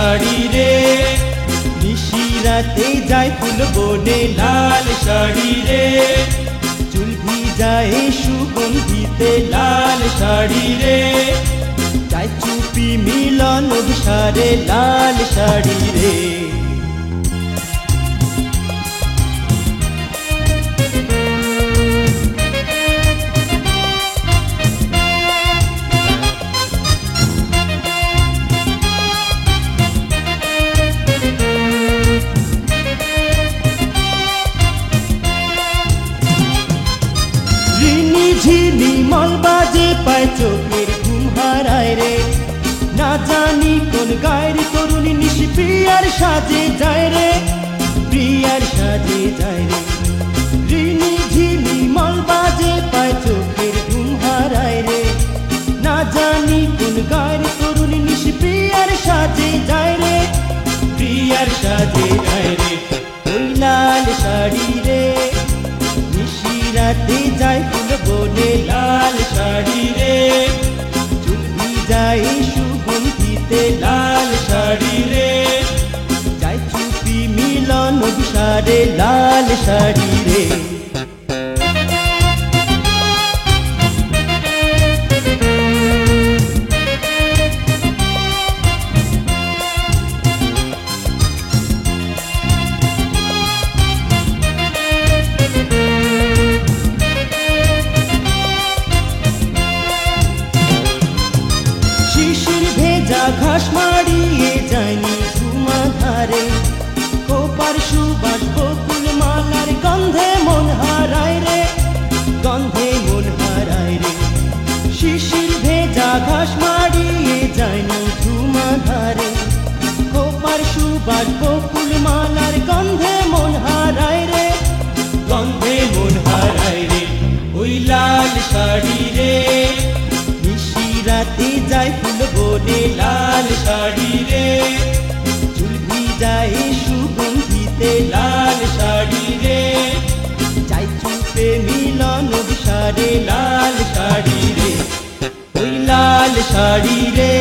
শাড়ি রে, নিশিরাতে যায় ফুল বনে লাল শাড়ি রে, চুল ভিজায় সুগন্ধিতে লাল শাড়ি রে, যায় চুপি মিলন অভিসারে লাল শাড়ি রে। ঝিনি মল বাজে পায় চোখের ঘুম হারায় রে, না জানি কোন গায়ের তরুণী নিশি প্রিয়ার সাজে যায় রে, প্রিয়ার সাজে যায় রে। ঋণী ঝিনি মল বাজে পায় চোখের ঘুম হারায় রে, না জানি কোন গায়ের তরুণী নিশি প্রিয়ার সাজে যায় রে, প্রিয়ার সাজে যায় রে। ওই লাল শাড়ি রে, নিশিরাতে যায় ফুল বনে লাল শাড়ি রে, চুল ভিজায় সুগন্ধিতে লাল শাড়ি রে, যায় চুপি মিলন অভিসারে লাল শাড়ি রে। ঘাস মাড়িয়ে যায়নি ঝুমা ধারে, কোপার সুবাস বকুল মালার গন্ধে মন হারায় রে, গন্ধে মন হারায় রে। শিশির ভেজা ঘাস মাড়িয়ে যায়নি ঝুমা ধারে, কোপার সুবাস বকুল মালার গন্ধে মন হারায় রে, গন্ধে মন হারায় রে। ওই লাল শাড়ি রে, নিশিরাতে যায় ফুল বনে লাল শাড়ি রে, চুল ভিজায় সুগন্ধিতে লাল শাড়ি রে, যায় চুপে মিলন অভিসারে লাল শাড়ি রে। ওই লাল শাড়ি রে,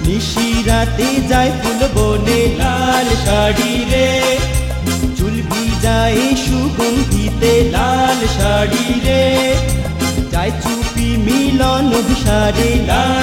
নিশিরাতে যায় ফুল বনে লাল শাড়ি রে, চুল ভিজায় সুগন্ধিতে লাল শাড়ি রে, যায় চুপি মিলন অভিসারে লাল